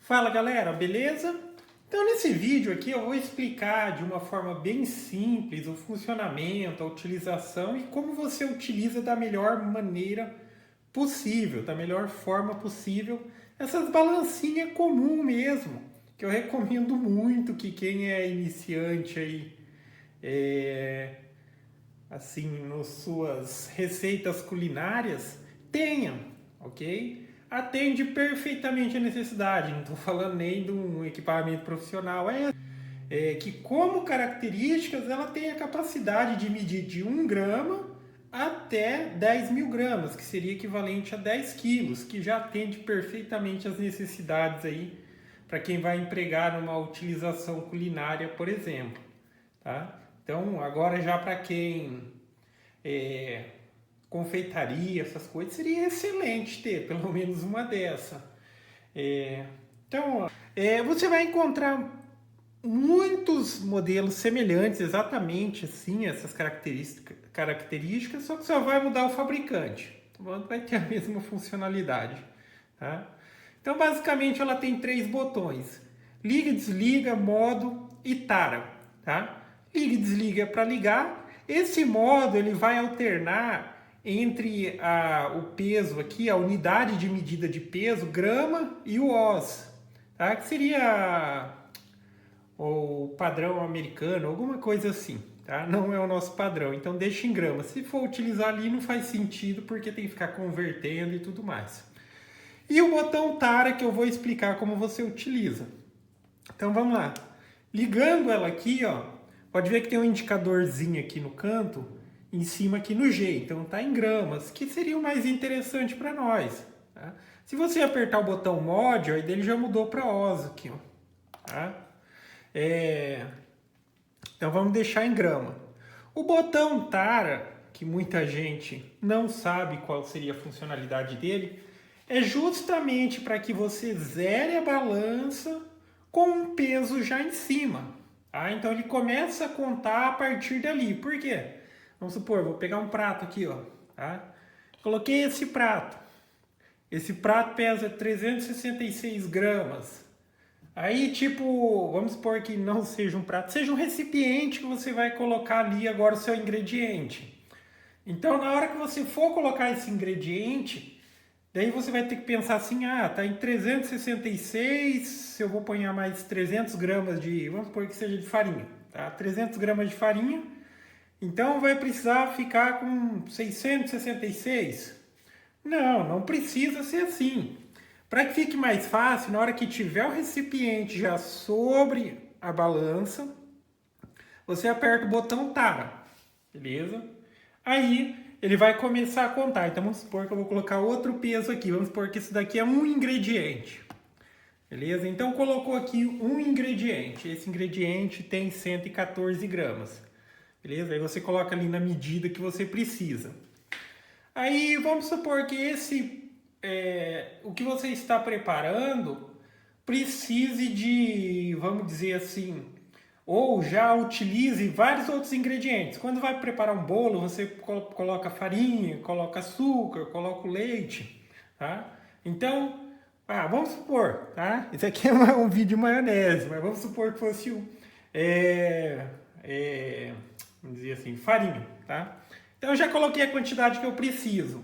Fala galera, beleza? Então nesse vídeo aqui eu vou explicar de uma forma bem simples o funcionamento, a utilização e como você utiliza da melhor maneira possível, da melhor forma possível, essas balancinhas comum mesmo, que eu recomendo muito que quem é iniciante aí, assim, nas suas receitas culinárias, tenham, ok? Atende perfeitamente a necessidade, não estou falando nem de um equipamento profissional, que como características ela tem a capacidade de medir de 1 grama até 10.000 gramas, que seria equivalente a 10 quilos, que já atende perfeitamente as necessidades aí para quem vai empregar numa utilização culinária, por exemplo, tá? Então, agora já para quem confeitaria, essas coisas, seria excelente ter pelo menos uma dessa. Então, você vai encontrar muitos modelos semelhantes, exatamente assim, essas características, só que só vai mudar o fabricante. Vai ter a mesma funcionalidade. Tá? Então, basicamente, ela tem 3 botões: liga, desliga, modo e tara. Tá? Liga e desliga para ligar. Esse modo ele vai alternar entre o peso aqui, a unidade de medida de peso, grama, e o oz, tá? Que seria o padrão americano, alguma coisa assim, tá? Não é o nosso padrão, então deixa em grama. Se for utilizar ali não faz sentido porque tem que ficar convertendo e tudo mais. E o botão tara que eu vou explicar como você utiliza. Então vamos lá. Ligando ela aqui, ó, pode ver que tem um indicadorzinho aqui no canto, em cima aqui no G, então tá em gramas, que seria o mais interessante para nós. Tá? Se você apertar o botão mod, ó, aí dele já mudou para oz aqui, ó. Tá? Então vamos deixar em grama. O botão tara, que muita gente não sabe qual seria a funcionalidade dele, é justamente para que você zere a balança com um peso já em cima. Tá? Então ele começa a contar a partir dali. Por quê? Vamos supor, vou pegar um prato aqui, ó. Tá? Coloquei esse prato. Esse prato pesa 366 gramas. Aí, tipo, vamos supor que não seja um prato, seja um recipiente que você vai colocar ali agora o seu ingrediente. Então, na hora que você for colocar esse ingrediente, daí você vai ter que pensar assim, tá em 366, se eu vou pôr mais 300 gramas de, vamos supor que seja de farinha, tá? 300 gramas de farinha, então vai precisar ficar com 666. Não precisa ser assim. Para que fique mais fácil, na hora que tiver o recipiente já sobre a balança, você aperta o botão tara, beleza? Aí ele vai começar a contar. Então vamos supor que eu vou colocar outro peso aqui. Vamos supor que isso daqui é um ingrediente, beleza? Então colocou aqui um ingrediente. Esse ingrediente tem 114 gramas, beleza? Aí você coloca ali na medida que você precisa. Aí vamos supor que o que você está preparando precise de, vamos dizer assim, ou já utilize vários outros ingredientes. Quando vai preparar um bolo, você coloca farinha, coloca açúcar, coloca o leite, tá? Então, vamos supor, tá? Isso aqui é um vídeo de maionese, mas vamos supor que fosse vamos dizer assim, farinha, tá? Então eu já coloquei a quantidade que eu preciso.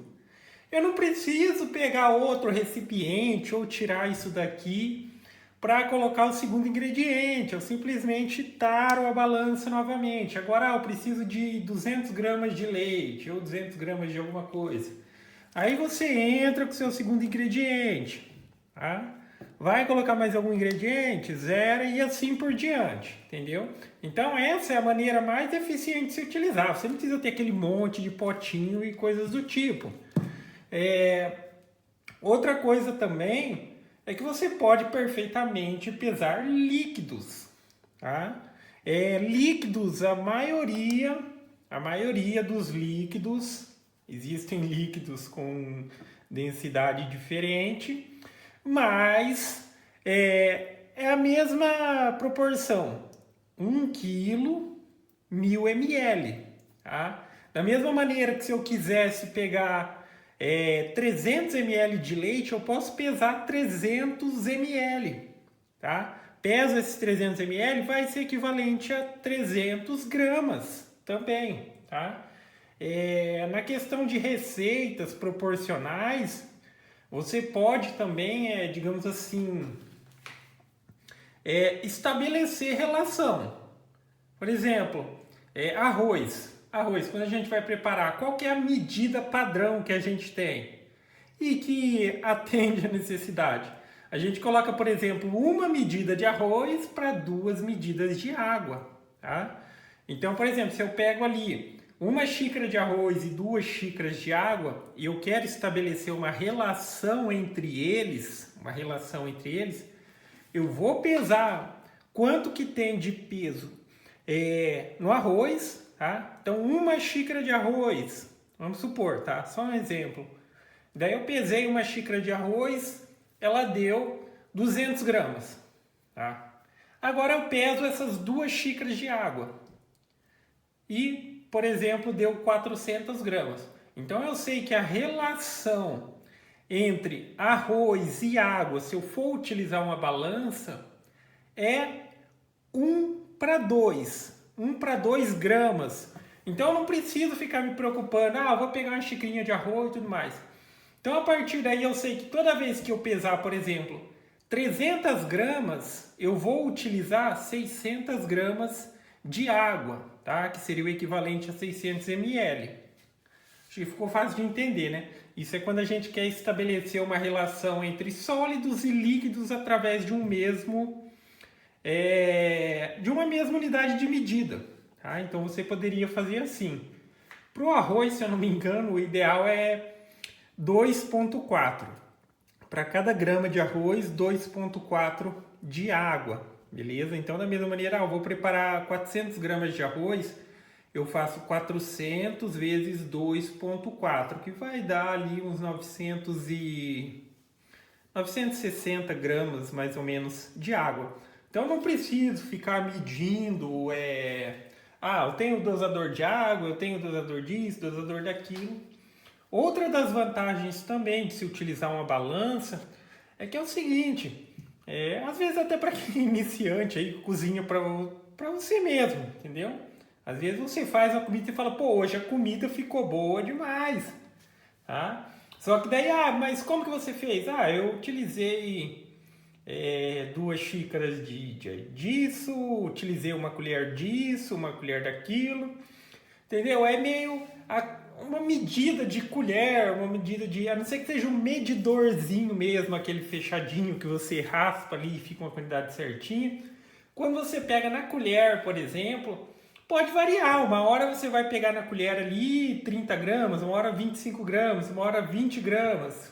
Eu não preciso pegar outro recipiente ou tirar isso daqui para colocar o segundo ingrediente. Eu simplesmente taro a balança novamente. Agora eu preciso de 200 gramas de leite ou 200 gramas de alguma coisa. Aí você entra com o seu segundo ingrediente. Tá? Vai colocar mais algum ingrediente, zera e assim por diante, entendeu? Então essa é a maneira mais eficiente de se utilizar. Você não precisa ter aquele monte de potinho e coisas do tipo. Outra coisa também é que você pode perfeitamente pesar líquidos, tá? Líquidos, a maioria dos líquidos, existem líquidos com densidade diferente, mas é a mesma proporção, 1 quilo, 1000 ml, tá? Da mesma maneira que se eu quisesse pegar 300 ml de leite, eu posso pesar 300 ml, tá? Peso esses 300 ml, vai ser equivalente a 300 gramas também, tá? Na questão de receitas proporcionais, você pode também, digamos assim, estabelecer relação. Por exemplo, arroz. Arroz, quando a gente vai preparar, qual que é a medida padrão que a gente tem e que atende a necessidade? A gente coloca, por exemplo, uma medida de arroz para 2 medidas de água, tá? Então, por exemplo, se eu pego ali uma xícara de arroz e 2 xícaras de água e eu quero estabelecer uma relação entre eles, eu vou pesar quanto que tem de peso no arroz, tá? Então, uma xícara de arroz, vamos supor, tá? Só um exemplo. Daí eu pesei uma xícara de arroz, ela deu 200 gramas, tá? Agora eu peso essas 2 xícaras de água e, por exemplo, deu 400 gramas. Então eu sei que a relação entre arroz e água, se eu for utilizar uma balança, é 1 para 2 gramas. Então eu não preciso ficar me preocupando, eu vou pegar uma xicrinha de arroz e tudo mais. Então a partir daí eu sei que toda vez que eu pesar, por exemplo, 300 gramas, eu vou utilizar 600 gramas de água, tá? Que seria o equivalente a 600 ml. Acho que ficou fácil de entender, né? Isso é quando a gente quer estabelecer uma relação entre sólidos e líquidos através de de uma mesma unidade de medida. Tá? Então você poderia fazer assim. Para o arroz, se eu não me engano, o ideal é 2,4. Para cada grama de arroz, 2,4 de água. Beleza? Então, da mesma maneira, eu vou preparar 400 gramas de arroz, eu faço 400 vezes 2,4, que vai dar ali uns 960 gramas, mais ou menos, de água. Então, eu não preciso ficar medindo, eu tenho dosador de água, eu tenho dosador disso, dosador daquilo. Outra das vantagens também de se utilizar uma balança é que é o seguinte, às vezes até para quem é iniciante aí, cozinha para você mesmo, entendeu? Às vezes você faz a comida e fala, pô, hoje a comida ficou boa demais, tá? Só que daí, mas como que você fez? Eu utilizei 2 xícaras disso, utilizei uma colher disso, uma colher daquilo, entendeu? É meio uma medida de colher, uma medida a não ser que seja um medidorzinho mesmo, aquele fechadinho que você raspa ali e fica uma quantidade certinha. Quando você pega na colher, por exemplo, pode variar. Uma hora você vai pegar na colher ali 30 gramas, uma hora 25 gramas, uma hora 20 gramas.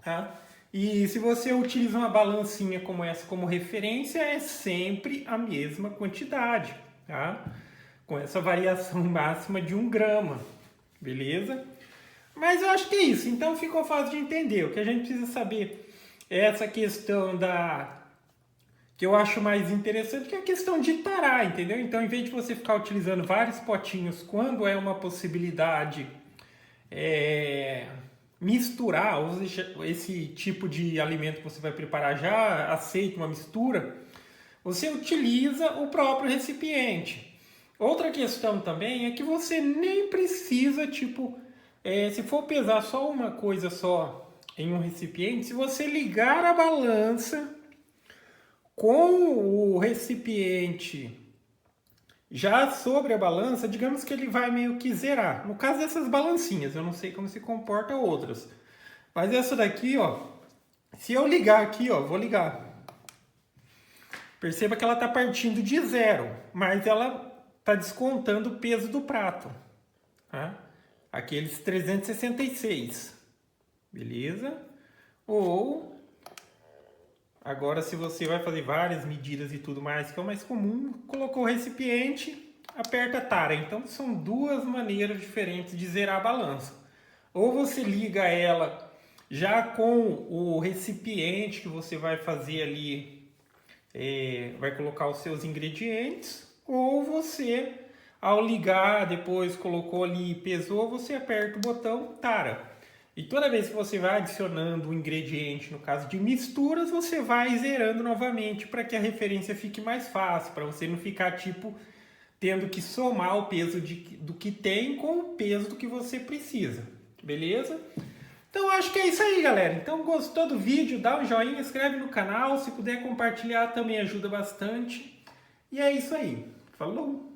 Tá? E se você utiliza uma balancinha como essa como referência, é sempre a mesma quantidade, tá? Com essa variação máxima de 1 grama, beleza? Mas eu acho que é isso, então ficou fácil de entender. O que a gente precisa saber é essa questão que eu acho mais interessante, que é a questão de tarar, entendeu? Então, em vez de você ficar utilizando vários potinhos quando é uma possibilidade misturar, ou esse tipo de alimento que você vai preparar já aceita uma mistura, você utiliza o próprio recipiente. Outra questão também é que você nem precisa, se for pesar só uma coisa só em um recipiente, se você ligar a balança com o recipiente já sobre a balança, digamos que ele vai meio que zerar. No caso dessas balancinhas, eu não sei como se comporta outras. Mas essa daqui, se eu ligar aqui, vou ligar. Perceba que ela está partindo de 0, mas ela está descontando o peso do prato. Tá? Aqueles 366. Beleza? Ou, agora se você vai fazer várias medidas e tudo mais, que é o mais comum, colocou o recipiente, aperta a tara. Então são 2 maneiras diferentes de zerar a balança. Ou você liga ela já com o recipiente que você vai fazer ali, vai colocar os seus ingredientes, ou você, ao ligar, depois colocou ali, pesou, você aperta o botão tara. E toda vez que você vai adicionando um ingrediente, no caso de misturas, você vai zerando novamente para que a referência fique mais fácil, para você não ficar tipo tendo que somar o peso do que tem com o peso do que você precisa, beleza? Então acho que é isso aí, galera. Então gostou do vídeo, dá um joinha, inscreve no canal, se puder compartilhar também ajuda bastante. E é isso aí. Falou!